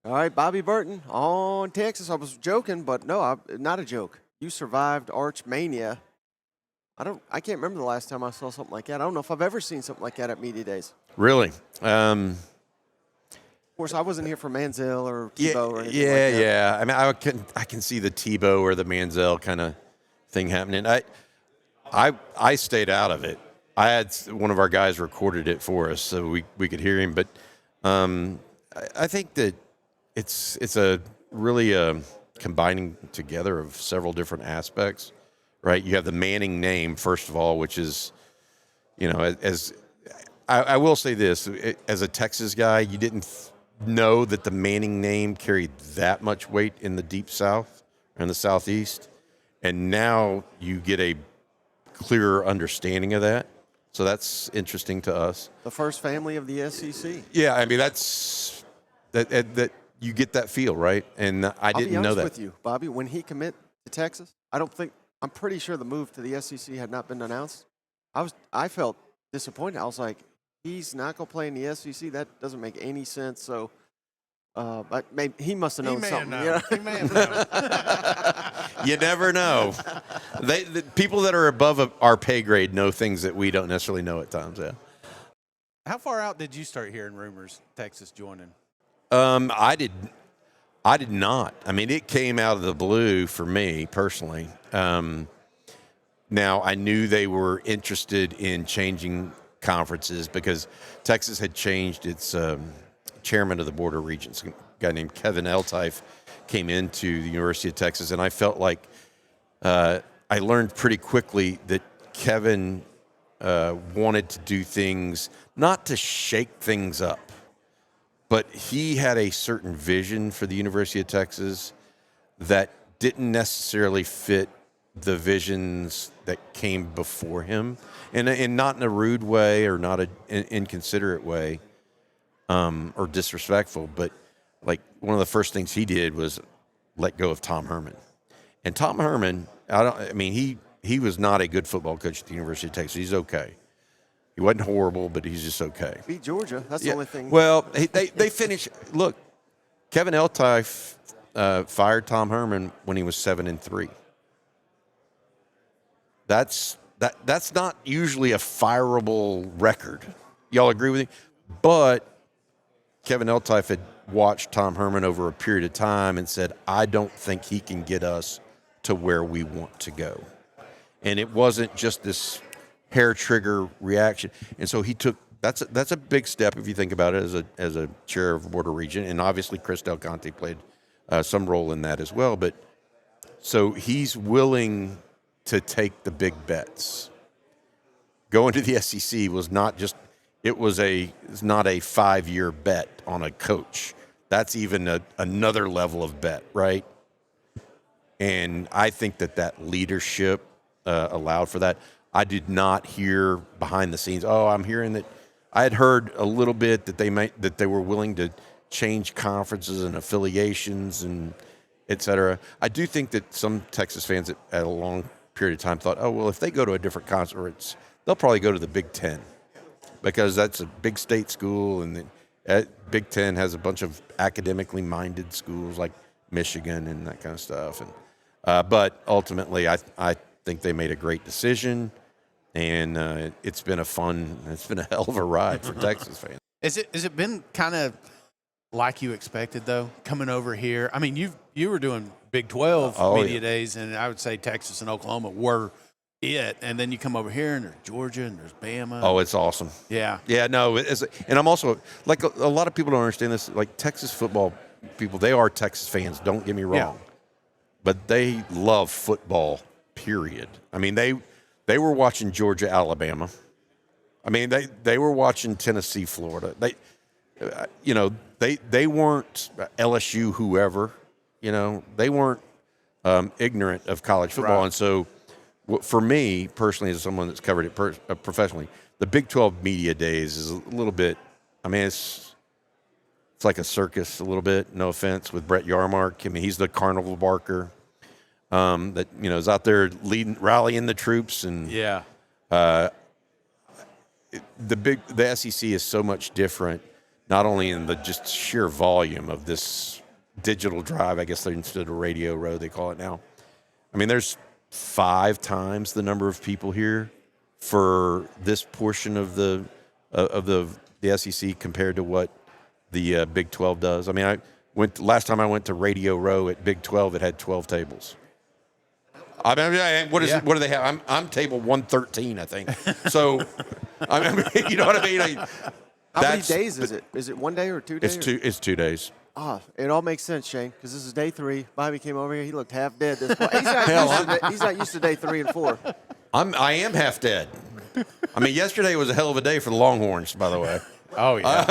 All right, Bobby Burton on Texas. I was joking, but no, not a joke. You survived Arch Mania. I can't remember the last time I saw something like that. I don't know if I've ever seen something like that at media days. Really? Of course, I wasn't here for Manziel or Tebow or anything like that. Yeah. I mean, I can see the Tebow or the Manziel kind of thing happening. I stayed out of it. I had one of our guys recorded it for us so we could hear him. But I think that it's a really combining together of several different aspects, right? You have the Manning name, first of all, which is, as I will say this, as a Texas guy, you didn't know that the Manning name carried that much weight in the Deep South or in the Southeast. And now you get a clearer understanding of that. So that's interesting to us. The first family of the SEC. Yeah, I mean, that's that you get that feel, right? And I didn't know that. I'll be honest with you, Bobby, when he commit to Texas, I'm pretty sure the move to the SEC had not been announced. I felt disappointed. I was like, he's not going to play in the SEC. That doesn't make any sense. So, but maybe he must have known something. He may have known. You never know. The people that are above our pay grade know things that we don't necessarily know at times. Yeah. How far out did you start hearing rumors Texas joining? I did not. I mean, it came out of the blue for me personally. Now I knew they were interested in changing conferences because Texas had changed its chairman of the Board of Regents, a guy named Kevin Eltife, came into the University of Texas, and I felt like I learned pretty quickly that Kevin wanted to do things, not to shake things up, but he had a certain vision for the University of Texas that didn't necessarily fit the visions that came before him, and not in a rude way or not an inconsiderate way or disrespectful, but like one of the first things he did was let go of Tom Herman. And Tom Herman, he was not a good football coach at the University of Texas. He's okay. He wasn't horrible, but he's just okay. Beat Georgia. That's the only thing. Well, they finished. Look, Kevin Eltife fired Tom Herman when he was 7-3. That's not usually a fireable record. Y'all agree with me? But Kevin Eltife had watched Tom Herman over a period of time and said, I don't think he can get us to where we want to go. And it wasn't just this hair trigger reaction. And so he took that's a big step if you think about it as a chair of Board of Regent. And obviously Chris Del Conte played some role in that as well. But so he's willing to take the big bets. Going to the SEC was not just it's not a 5-year bet on a coach. That's even another level of bet, right? And I think that leadership allowed for that. I did not hear behind the scenes. I'm hearing that. I had heard a little bit that they were willing to change conferences and affiliations and et cetera. I do think that some Texas fans at a long period of time thought, if they go to a different conference, they'll probably go to the Big Ten because that's a big state school, and the Big Ten has a bunch of academically minded schools like Michigan and that kind of stuff. And but ultimately, I think they made a great decision, and it's been a hell of a ride for Texas fans. Has it been kind of like you expected though, coming over here? I mean, you were doing Big 12 media days, and I would say Texas and Oklahoma were it, and then you come over here and there's Georgia and there's Bama. Oh, it's awesome. Yeah. Yeah, no, and I'm also, like, a lot of people don't understand this, like Texas football people, they are Texas fans, don't get me wrong. Yeah. But they love football, period. I mean, they were watching Georgia, Alabama. I mean, they were watching Tennessee, Florida. They weren't LSU, whoever. They weren't ignorant of college football. Right. And so for me, personally, as someone that's covered it professionally, the Big 12 media days is a little bit, it's like a circus a little bit, no offense, with Brett Yarmark. I mean, he's the carnival barker that, is out there rallying the troops. And the SEC is so much different not only in the just sheer volume of this digital drive, I guess they're instead of Radio Row, they call it now. I mean, there's 5 times the number of people here for this portion of the SEC compared to what the Big 12 does. I mean, last time I went to Radio Row at Big 12, it had 12 tables. I mean, what do they have? I'm table 113, I think. So, I mean, you know what I mean? How many days is it? Is it 1 day or 2 days? It's 2 days. It all makes sense, Shane, because this is day 3. Bobby came over here. He looked half dead. He's not used to day 3 and 4. I am half dead. I mean, yesterday was a hell of a day for the Longhorns, by the way. Oh, yeah.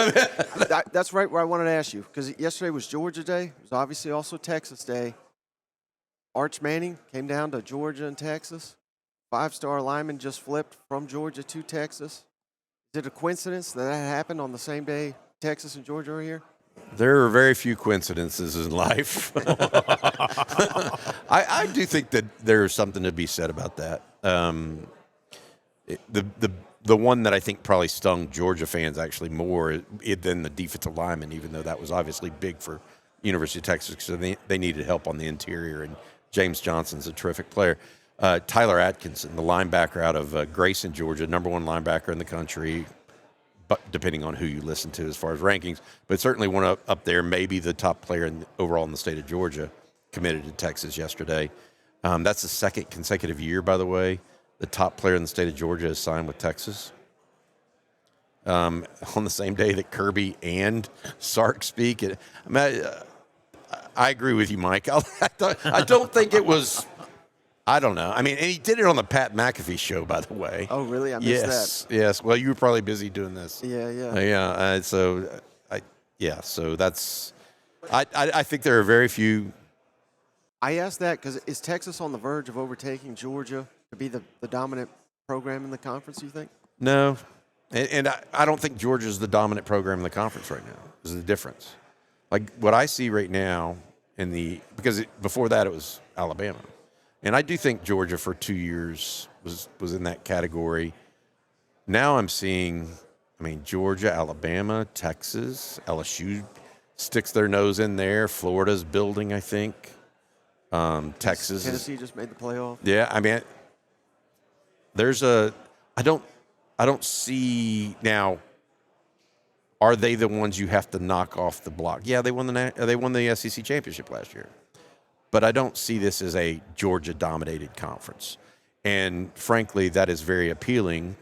That's right where I wanted to ask you, because yesterday was Georgia Day. It was obviously also Texas Day. Arch Manning came down to Georgia and Texas. 5-star lineman just flipped from Georgia to Texas. Is it a coincidence that happened on the same day Texas and Georgia are here? There are very few coincidences in life. I do think that there's something to be said about that. The one that I think probably stung Georgia fans actually more than the defensive lineman, even though that was obviously big for University of Texas because they needed help on the interior, and James Johnson's a terrific player. Tyler Atkinson, the linebacker out of Grayson, Georgia, number 1 linebacker in the country, but depending on who you listen to as far as rankings, but certainly one up there, maybe the top player overall in the state of Georgia, committed to Texas yesterday. That's the 2nd consecutive year, by the way, the top player in the state of Georgia has signed with Texas. On the same day that Kirby and Sark speak. I agree with you, Mike. I don't think it was. I don't know. I mean, and he did it on the Pat McAfee show, by the way. Oh, really? I missed that. Yes. Well, you were probably busy doing this. Yeah. So that's. I think there are very few. I asked that because is Texas on the verge of overtaking Georgia to be the dominant program in the conference, you think? No. And I don't think Georgia's the dominant program in the conference right now. Is the difference. Like what I see right now because before that it was Alabama. And I do think Georgia for 2 years was in that category. Now I'm seeing, Georgia, Alabama, Texas, LSU sticks their nose in there. Florida's building, I think. Texas. Tennessee just made the playoff. Yeah, I don't see now. Are they the ones you have to knock off the block? Yeah, they won the SEC championship last year, but I don't see this as a Georgia-dominated conference. And frankly, that is very appealing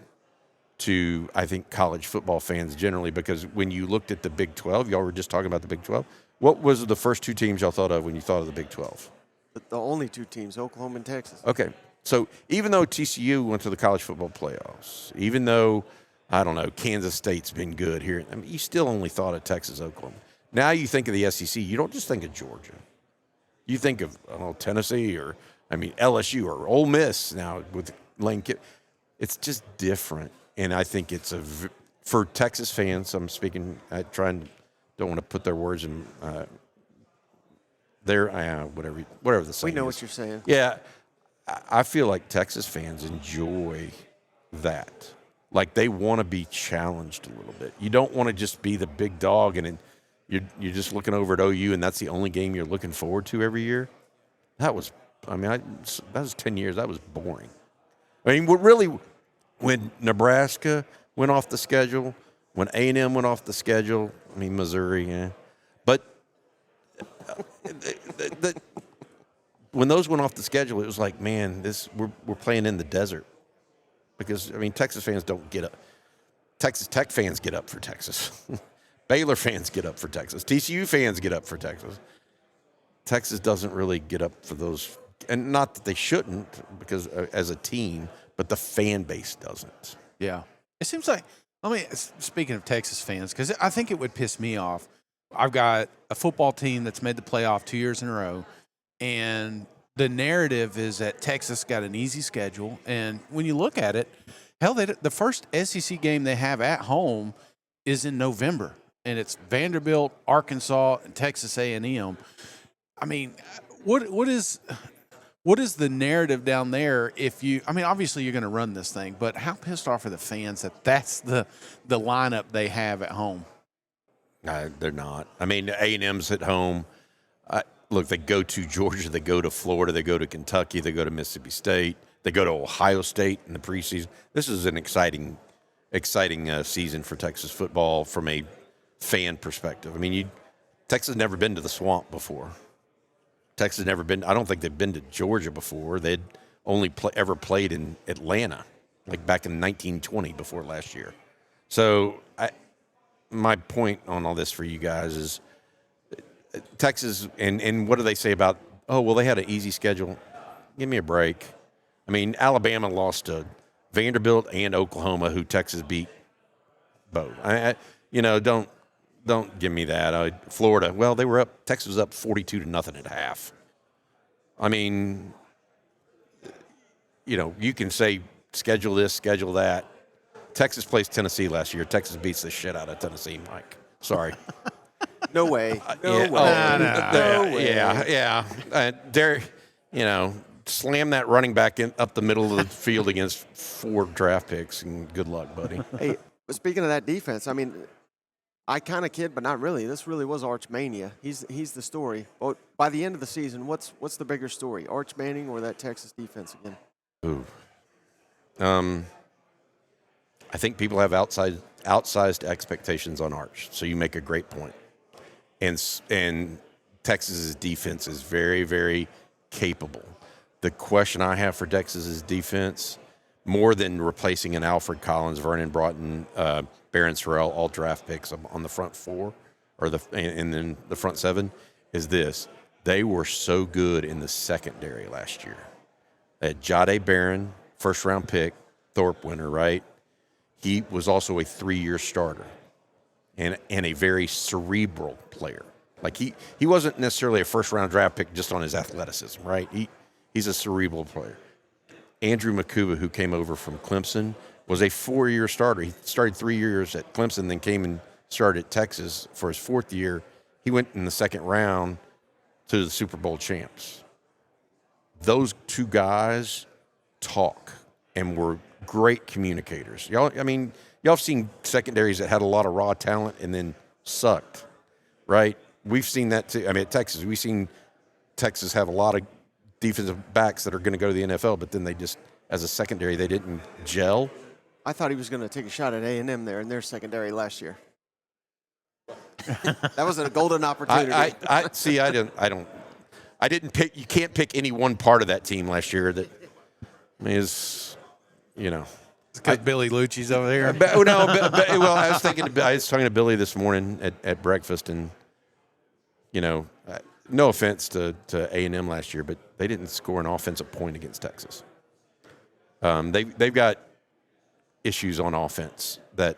to, I think, college football fans generally, because when you looked at the Big 12, y'all were just talking about the Big 12. What was the first 2 teams y'all thought of when you thought of the Big 12? The only 2 teams, Oklahoma and Texas. Okay. So even though TCU went to the college football playoffs, even though, I don't know, Kansas State's been good here, you still only thought of Texas, Oklahoma. Now you think of the SEC, you don't just think of Georgia. You think of Tennessee or, LSU or Ole Miss now with Lane Kiffin. It's just different. And I think it's for Texas fans, I'm speaking, don't want to put their words in whatever the saying We know is. what you're saying. Yeah. I feel like Texas fans enjoy that. Like they want to be challenged a little bit. You don't want to just be the big dog and you're just looking over at OU and that's the only game you're looking forward to every year. That was 10 years. That was boring. When Nebraska went off the schedule, when A&M went off the schedule, Missouri, yeah. But when those went off the schedule, it was like, man, we're playing in the desert. Because, Texas fans don't get up. Texas Tech fans get up for Texas. Baylor fans get up for Texas. TCU fans get up for Texas. Texas doesn't really get up for those. And not that they shouldn't, because as a team, but the fan base doesn't. Yeah. It seems like, speaking of Texas fans, because I think it would piss me off. I've got a football team that's made the playoff 2 years in a row. And the narrative is that Texas got an easy schedule. And when you look at it, the first SEC game they have at home is in November. And it's Vanderbilt, Arkansas, and Texas A&M. What is the narrative down there if you – obviously you're going to run this thing, but how pissed off are the fans that that's the lineup they have at home? They're not. I mean, A&M's at home. Look, they go to Georgia, they go to Florida, they go to Kentucky, they go to Mississippi State, they go to Ohio State in the preseason. This is an exciting season for Texas football from a fan perspective. I mean, Texas has never been to the Swamp before. Texas has never been. I don't think they've been to Georgia before. They'd only ever played in Atlanta, like back in 1920 before last year. So my point on all this for you guys is Texas, and what do they say about, oh, well, they had an easy schedule. Give me a break. I mean, Alabama lost to Vanderbilt and Oklahoma, who Texas beat both. Don't give me that. Florida, well, they were up. Texas was up 42-0 at half. I mean, you can say schedule this, schedule that. Texas plays Tennessee last year. Texas beats the shit out of Tennessee, Mike. Sorry. No way. No way. No way. Yeah. Slam that running back up the middle of the field against 4 draft picks, and good luck, buddy. Hey, but speaking of that defense, I mean, I kind of kid, but not really. This really was Arch Mania. He's the story. But by the end of the season, what's the bigger story, Arch Manning or that Texas defense again? Ooh. I think people have outsized expectations on Arch, so you make a great point. And Texas's defense is very, very capable. The question I have for Texas's defense, more than replacing an Alfred Collins, Vernon Broughton, Barron Sorrell, all draft picks on the front 4, and then the front 7, is this: they were so good in the secondary last year. They had Jahdae Barron, first-round pick, Thorpe winner, right? He was also a 3-year starter and a very cerebral player. Like he wasn't necessarily a first-round draft pick just on his athleticism, right? He's a cerebral player. Andrew Makuba, who came over from Clemson, was a 4-year starter. He started 3 years at Clemson, then came and started at Texas for his 4th year. He went in the 2nd round to the Super Bowl champs. Those 2 guys talk and were great communicators. Y'all have seen secondaries that had a lot of raw talent and then sucked, right? We've seen that too. I mean, at Texas, we've seen Texas have a lot of defensive backs that are going to go to the NFL, but then they just, as a secondary, they didn't gel. I thought he was going to take a shot at A&M there in their secondary last year. That was a golden opportunity. I didn't pick. You can't pick any one part of that team last year that is, It's because Billy Lucci's over here. I was talking to Billy this morning at breakfast, and no offense to A&M last year, but they didn't score an offensive point against Texas. They've got issues on offense that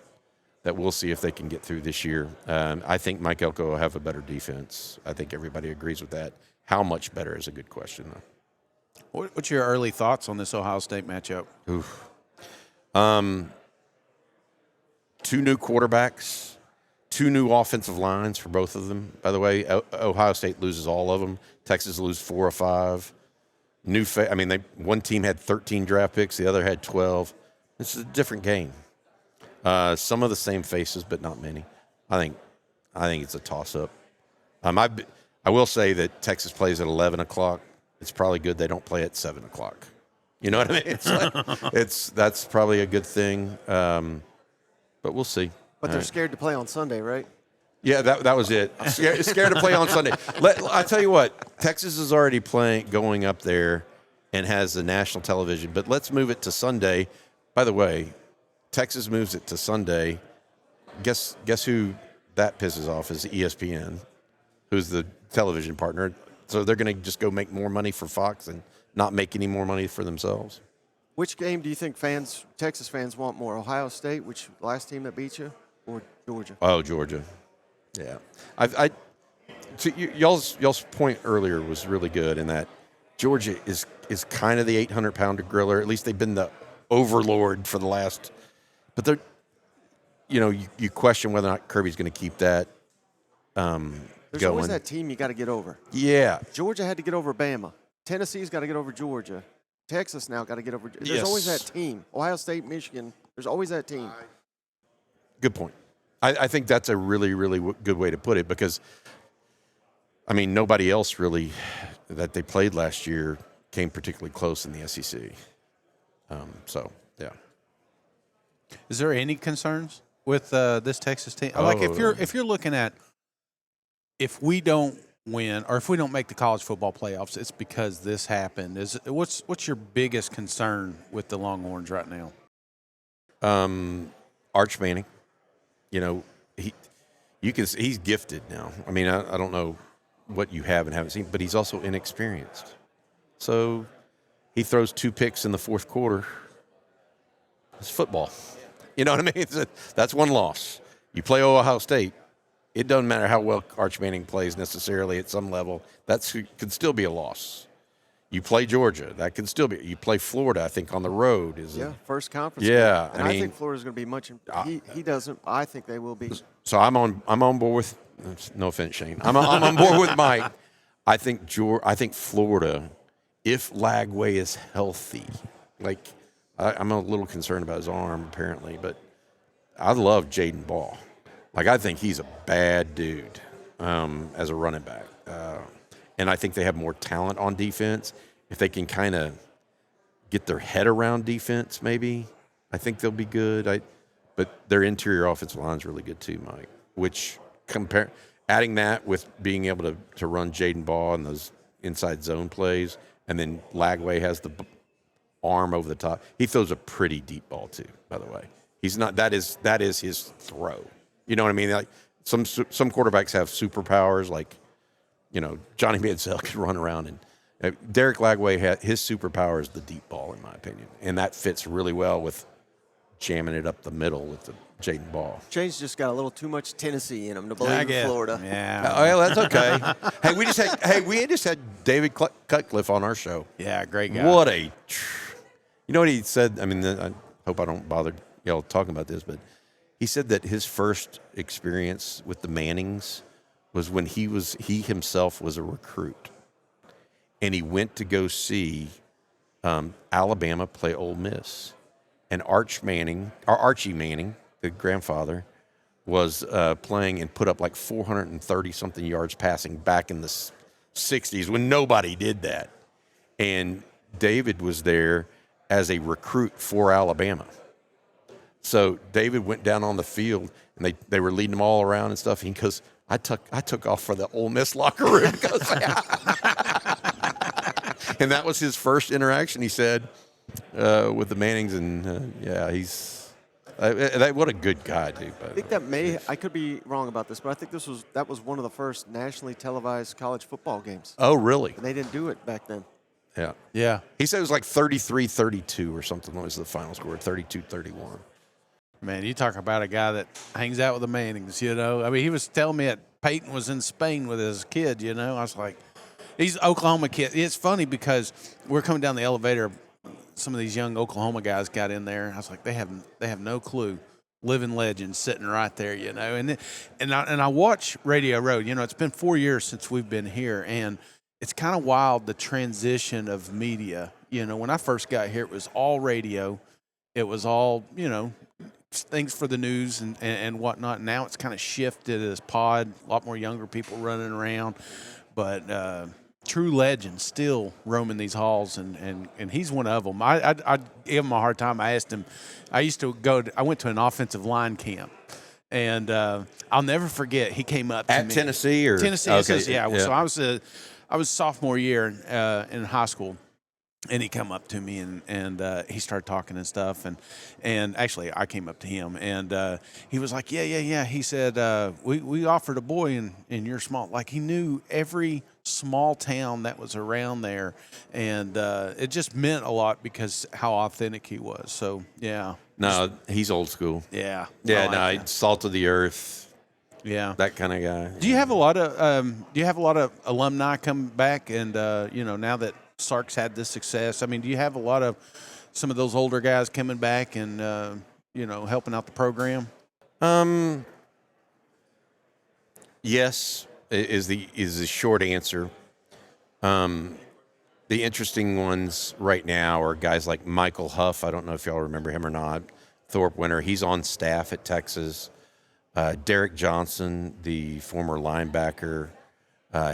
we'll see if they can get through this year. I think Mike Elko will have a better defense. I think everybody agrees with that. How much better is a good question, though. What's your early thoughts on this Ohio State matchup? Oof. 2 new quarterbacks, 2 new offensive lines for both of them. By the way, Ohio State loses all of them. Texas loses 4 or 5. One team had 13 draft picks, the other had 12. This is a different game. Some of the same faces, but not many. I think it's a toss-up. I will say that Texas plays at 11 o'clock. It's probably good they don't play at 7 o'clock. You know what I mean? That's probably a good thing. But we'll see. But they're scared to play on Sunday, right? Yeah, that was it. Scared to play on Sunday. I tell you what, Texas is already going up there and has the national television. But let's move it to Sunday. By the way, Texas moves it to Sunday. Guess who that pisses off is ESPN, who's the television partner. So they're going to just go make more money for Fox and not make any more money for themselves. Which game do you think Texas fans want more? Ohio State, which last team that beat you, or Georgia? Oh, Georgia. Yeah. Y'all's point earlier was really good in that Georgia is kind of the 800-pounder griller. At least they've been the overlord for the last. But they're, you question whether or not Kirby's going to keep that. There's going. always that team you got to get over. Yeah. Georgia had to get over Bama. Tennessee's got to get over Georgia. Texas now got to get over. There's Yes. always that team. Ohio State, Michigan. There's always that team. Good point. I think that's a really, really good way to put it because, I mean, nobody else really that they played last year came particularly close in the SEC. So, yeah. Is there any concerns with this Texas team? Like if you're looking at if we don't win or if we don't make the college football playoffs, it's because this happened. What's your biggest concern with the Longhorns right now? Arch Manning, you know, he's gifted now. I mean, I don't know what you have and haven't seen, but he's also inexperienced. So he throws 2 picks in the fourth quarter. It's football. You know what I mean? That's one loss. You play Ohio State. It doesn't matter how well Arch Manning plays necessarily at some level. That could still be a loss. You play Georgia. That can still be. You play Florida, I think, on the road. First conference. Yeah. And I think Florida's going to be much. He doesn't. I think they will be. So I'm on board with. No offense, Shane. I'm on board with Mike. I think Florida, if Lagway is healthy, like I'm a little concerned about his arm apparently, but I love Jaden Ball. Like, I think he's a bad dude as a running back. And I think they have more talent on defense. If they can kind of get their head around defense, maybe, I think they'll be good. But their interior offensive line is really good too, Mike, which adding that with being able to run Jaden Ball and those inside zone plays, and then Lagway has the arm over the top. He throws a pretty deep ball too, by the way. He's not – that is his throw. You know what I mean? Like some quarterbacks have superpowers, like, you know, Johnny Manziel can run around, and Derek Lagway his superpower is the deep ball, in my opinion, and that fits really well with jamming it up the middle with the Jaden Ball. Shane's just got a little too much Tennessee in him to believe in Florida. Yeah. Oh, well, that's okay. we just had David Cutcliffe on our show. Yeah, great guy. You know what he said? I mean, I hope I don't bother y'all talking about this, but he said that his first experience with the Mannings was when he himself was a recruit, and he went to go see Alabama play Ole Miss, and Archie Manning, the grandfather, was playing and put up like 430-something yards passing back in the 60s when nobody did that, and David was there as a recruit for Alabama. So David went down on the field, and they were leading them all around and stuff. And he goes, I took off for the Ole Miss locker room. And that was his first interaction, he said, with the Mannings. And, he's what a good guy, dude. I think I could be wrong about this, but I think that was one of the first nationally televised college football games. Oh, really? And they didn't do it back then. Yeah. Yeah. He said it was like 33-32 or something. What was the final score? 32-31. Man, you talk about a guy that hangs out with the Mannings, you know. I mean, he was telling me that Peyton was in Spain with his kid, you know. I was like, he's an Oklahoma kid. It's funny because we're coming down the elevator. Some of these young Oklahoma guys got in there. I was like, they have no clue. Living legends sitting right there, you know. And I watch Radio Road. You know, it's been 4 years since we've been here, and it's kind of wild, the transition of media. You know, when I first got here, it was all radio. It was all, you know, things for the news and whatnot. Now it's kind of shifted as pod, a lot more younger people running around. But true legends still roaming these halls, and he's one of them. I gave him a hard time. I asked him, I went to an offensive line camp. And I'll never forget, he came up to me. At Tennessee? Tennessee, okay. yeah. So I was sophomore year in high school. And he come up to me and he started talking and stuff. And actually, I came up to him. And he was like, yeah. He said, we offered a boy in your small. Like, he knew every small town that was around there. And it just meant a lot because how authentic he was. So, yeah. No, he's old school. Yeah. Yeah, he's salt of the earth. Yeah. That kind of guy. Do you have a lot of alumni come back and, now that Sark's had this success? I mean, do you have a lot of some of those older guys coming back and helping out the program? Yes, is the short answer. The interesting ones right now are guys like Michael Huff. I don't know if y'all remember him or not. Thorpe Winter. He's on staff at Texas. Derek Johnson, the former linebacker,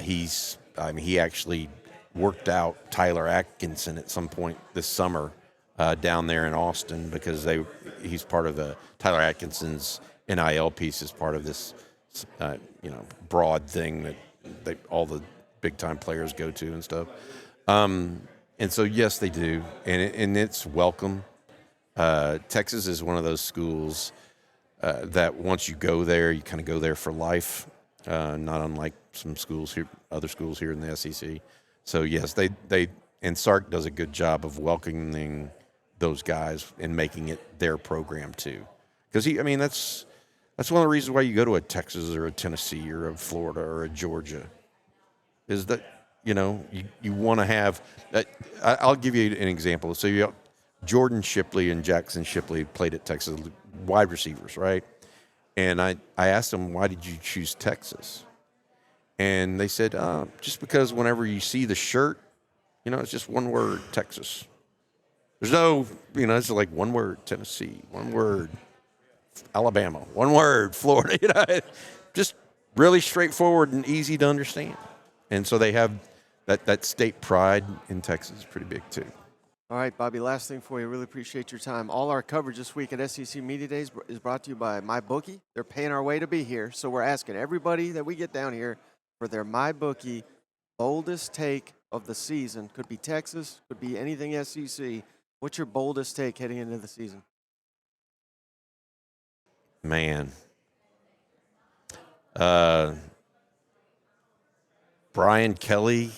he actually worked out Tyler Atkinson at some point this summer down there in Austin because he's part of Tyler Atkinson's NIL piece as part of this broad thing that all the big time players go to and stuff. And so yes, they do, and it's welcome. Texas is one of those schools that once you go there, you kind of go there for life. Not unlike some schools here, other schools here in the SEC. So yes, they and Sark does a good job of welcoming those guys and making it their program too. Because that's one of the reasons why you go to a Texas or a Tennessee or a Florida or a Georgia, is that you want to have. I'll give you an example. So Jordan Shipley and Jackson Shipley played at Texas, wide receivers, right? And I asked them, why did you choose Texas? And they said, just because whenever you see the shirt, it's just one word, Texas. There's no, it's like one word, Tennessee, one word, Alabama, one word, Florida. Just really straightforward and easy to understand. And so they have that state pride in Texas is pretty big too. All right, Bobby, last thing for you. Really appreciate your time. All our coverage this week at SEC Media Days is brought to you by MyBookie. They're paying our way to be here, so we're asking everybody that we get down here for their MyBookie boldest take of the season. Could be Texas, could be anything SEC. What's your boldest take heading into the season? Man. Brian Kelly,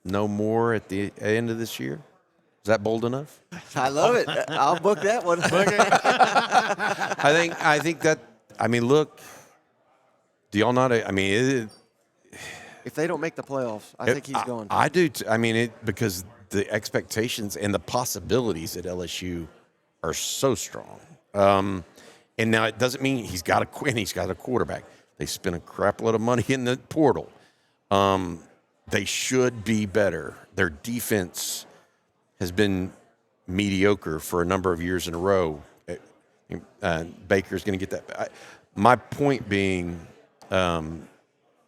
no more at the end of this year. Is that bold enough? I love it. I'll book that one. I think that. Look. Do y'all not? If they don't make the playoffs, I think he's going. I do. Because the expectations and the possibilities at LSU are so strong. And now it doesn't mean he's got to win. He's got a quarterback. They spent a crap load of money in the portal. They should be better. Their defense has been mediocre for a number of years in a row. Baker's going to get that. My point being,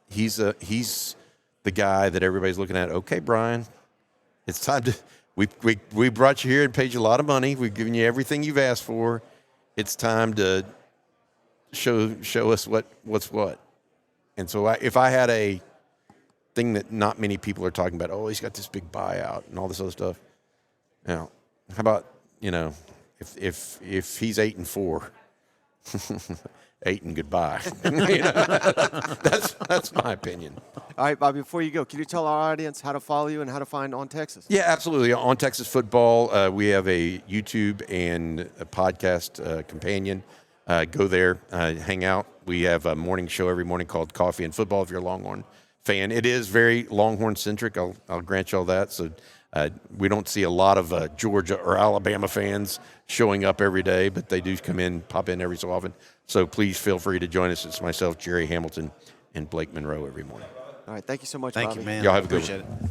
he's the guy that everybody's looking at. Okay, Brian, it's time to. We brought you here and paid you a lot of money. We've given you everything you've asked for. It's time to show us what's what. And so if I had a thing that not many people are talking about, he's got this big buyout and all this other stuff. How about, if he's 8-4, 8 and goodbye. That's my opinion. All right, Bobby, before you go, can you tell our audience how to follow you and how to find On Texas? Yeah, absolutely. On Texas Football, we have a YouTube and a podcast companion. Go there, hang out. We have a morning show every morning called Coffee and Football if you're a Longhorn fan. It is very Longhorn-centric, I'll grant you all that. So we don't see a lot of Georgia or Alabama fans showing up every day, but they do pop in every so often. So please feel free to join us. It's myself, Jerry Hamilton, and Blake Monroe every morning. All right, thank you so much, Thank Bobby. you, man. Y'all have a good Appreciate one. it.